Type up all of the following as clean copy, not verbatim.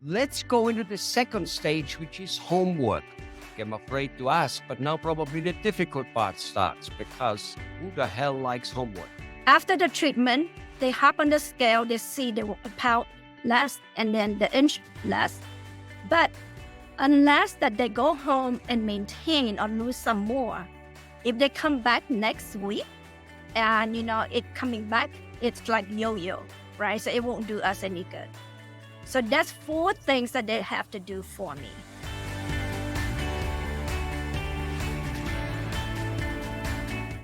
let's go into the second stage, which is homework. I'm afraid to ask, but now probably the difficult part starts because who the hell likes homework? After the treatment, they hop on the scale, they see the pound less and then the inch less. But unless that they go home and maintain or lose some more, if they come back next week and it coming back, it's like yo-yo, right? So it won't do us any good. So that's 4 things that they have to do for me.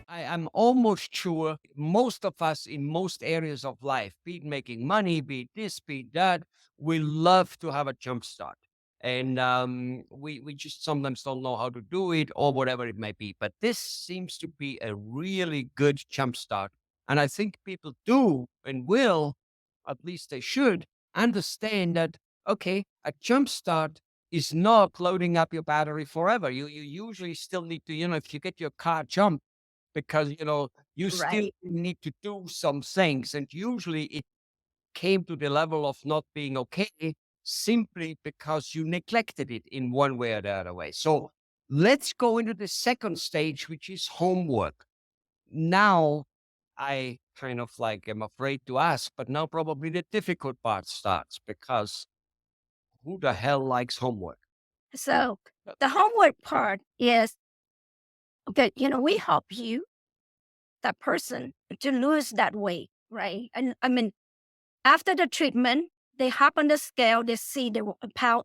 I'm almost sure most of us in most areas of life, be it making money, be it this, be it that, we love to have a jump start. And we just sometimes don't know how to do it or whatever it may be. But this seems to be a really good jump start. And I think people do and will, at least they should, understand that, okay, a jump start is not loading up your battery forever. You usually still need to, if you get your car jump, because you still Right. need to do some things, and usually it came to the level of not being okay simply because you neglected it in one way or the other way. So let's go into the second stage, which is homework. Now I kind of like am afraid to ask, but now probably the difficult part starts because who the hell likes homework? So the homework part is that, we help you, that person, to lose that weight, right? And I mean, after the treatment, they hop on the scale, they see the pound,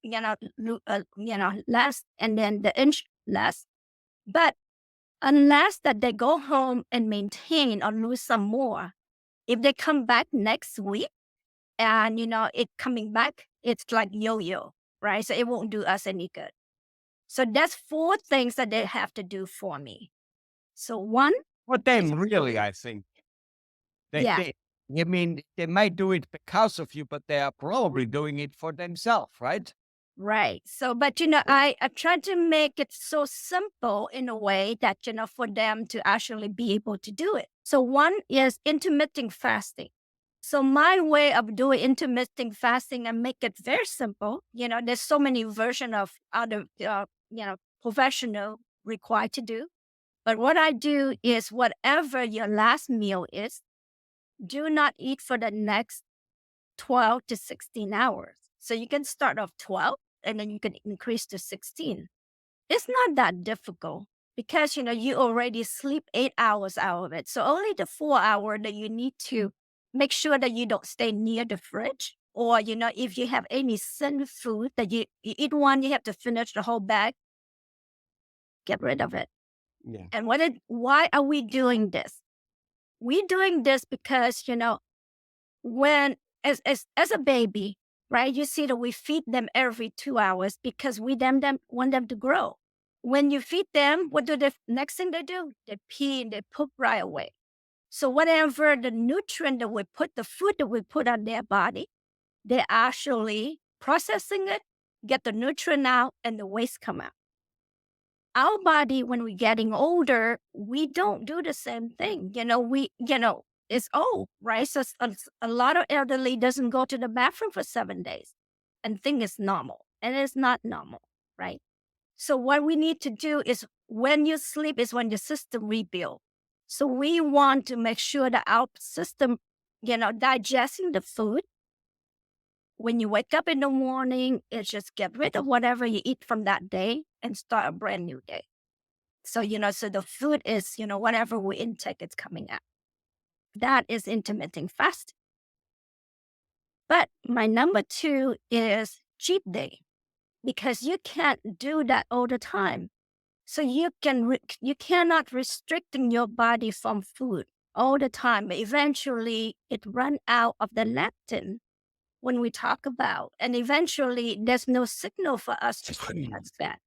less and then the inch less. But unless that they go home and maintain or lose some more, if they come back next week and, it coming back, it's like yo-yo, right? So it won't do us any good. So that's 4 things that they have to do for me. So one For is, them, really, I think. They yeah, they I mean, they might do it because of you, but they are probably doing it for themselves, right? right. So, but, I try to make it so simple in a way that, for them to actually be able to do it. So one is intermittent fasting. So my way of doing intermittent fasting and make it very simple, there's so many versions of other, professional required to do. But what I do is whatever your last meal is, do not eat for the next 12 to 16 hours. So you can start off 12 and then you can increase to 16. It's not that difficult because, you already sleep 8 hours out of it. So only the 4 hour that you need to make sure that you don't stay near the fridge. Or, if you have any sin food that you eat one, you have to finish the whole bag, get rid of it. Yeah. And why are we doing this? We're doing this because, when as a baby, right, you see that we feed them every 2 hours because we want them to grow. When you feed them, what do the next thing they do? They pee and they poop right away. So whatever the nutrient that we put, the food that we put on their body, they're actually processing it, get the nutrient out, and the waste come out. Our body, when we're getting older, we don't do the same thing. It's old, right? So a lot of elderly doesn't go to the bathroom for 7 days and think it's normal. And it's not normal, right? So what we need to do is when you sleep is when your system rebuild. So we want to make sure that our system, digesting the food. When you wake up in the morning, it's just get rid of whatever you eat from that day and start a brand new day. So, so the food is, whatever we intake, it's coming out. That is intermittent fasting. But my number 2 is cheat day because you can't do that all the time. So you cannot restricting your body from food all the time. Eventually, it run out of the leptin when we talk about, and eventually there's no signal for us to digest that.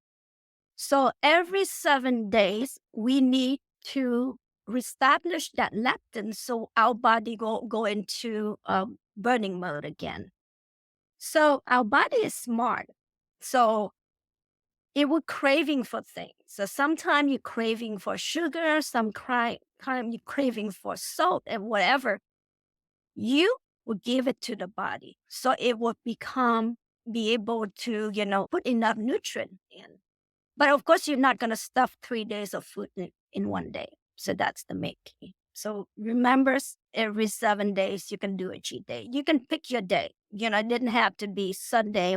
So every 7 days, we need to reestablish that leptin so our body go into burning mode again. So our body is smart. So it will craving for things. So sometimes you're craving for sugar, some time you're craving for salt and whatever. You will give it to the body. So it will be able to, put enough nutrient in. But of course, you're not going to stuff 3 days of food in one day. So that's the main key. So remember, every 7 days, you can do a cheat day. You can pick your day. It didn't have to be Sunday,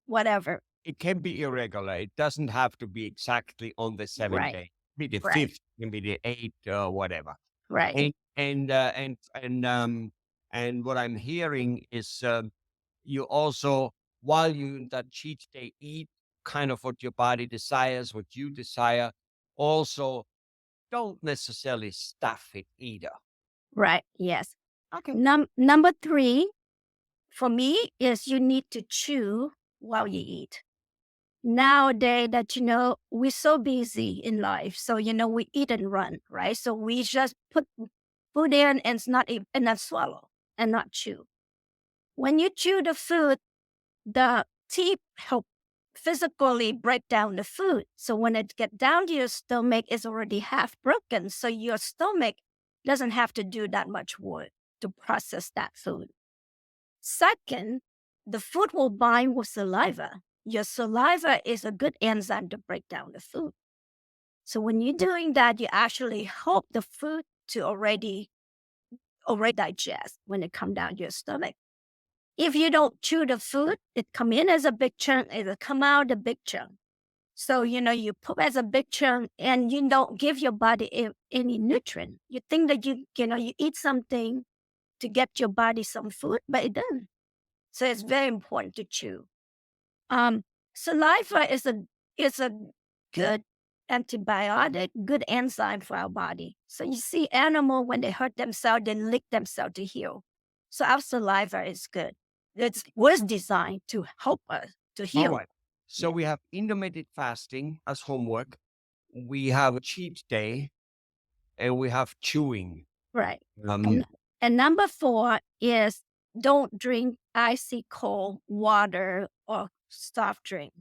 whatever. It can be irregular. It doesn't have to be exactly on the seventh Right, day. Be the right, fifth, can be the eighth, whatever. right, And what I'm hearing is you also, while you that cheat day, eat kind of what your body desires, what you desire. Also, don't necessarily stuff it either. right. Yes. Okay. Number three for me is you need to chew while you eat. Nowadays that we're so busy in life, so we eat and run, right? So we just put food in and it's not and not swallow and not chew. When you chew the food, the teeth help physically break down the food. So when it get down to your stomach, it's already half broken. So your stomach doesn't have to do that much work to process that food. Second, the food will bind with saliva. Your saliva is a good enzyme to break down the food. So when you're doing that, you actually help the food to already digest when it come down your stomach. If you don't chew the food, it come in as a big chunk, it'll come out a big chunk. So, you put as a big chunk and you don't give your body any nutrient. You think that you eat something to get your body some food, but it doesn't. So it's very important to chew. Um, Saliva is a good antibiotic, good enzyme for our body. So you see, animal when they hurt themselves, they lick themselves to heal. So our saliva is good. It was designed to help us to All heal. right. So Yeah, we have intermittent fasting as homework. We have a cheat day, and we have chewing. right. And Um, and number four is don't drink icy cold water or soft drink,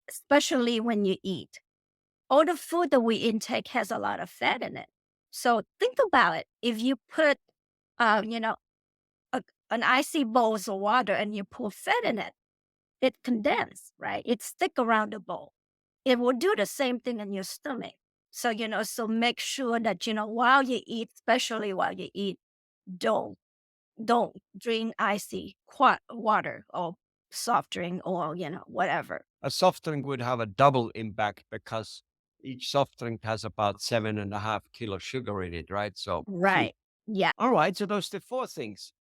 especially when you eat. All the food that we intake has a lot of fat in it. So think about it. If you put, uh, you know, an icy bowl of water and you pour fat in it, it condense, right? It stick around the bowl. It will do the same thing in your stomach. So, so make sure that, while you eat, especially while you eat, don't, don't drink icy water or soft drink or, whatever. a soft drink would have a double impact because each soft drink has about 7.5 kilo sugar in it, right? So, phew. Right. Yeah. All right. So those are the four things.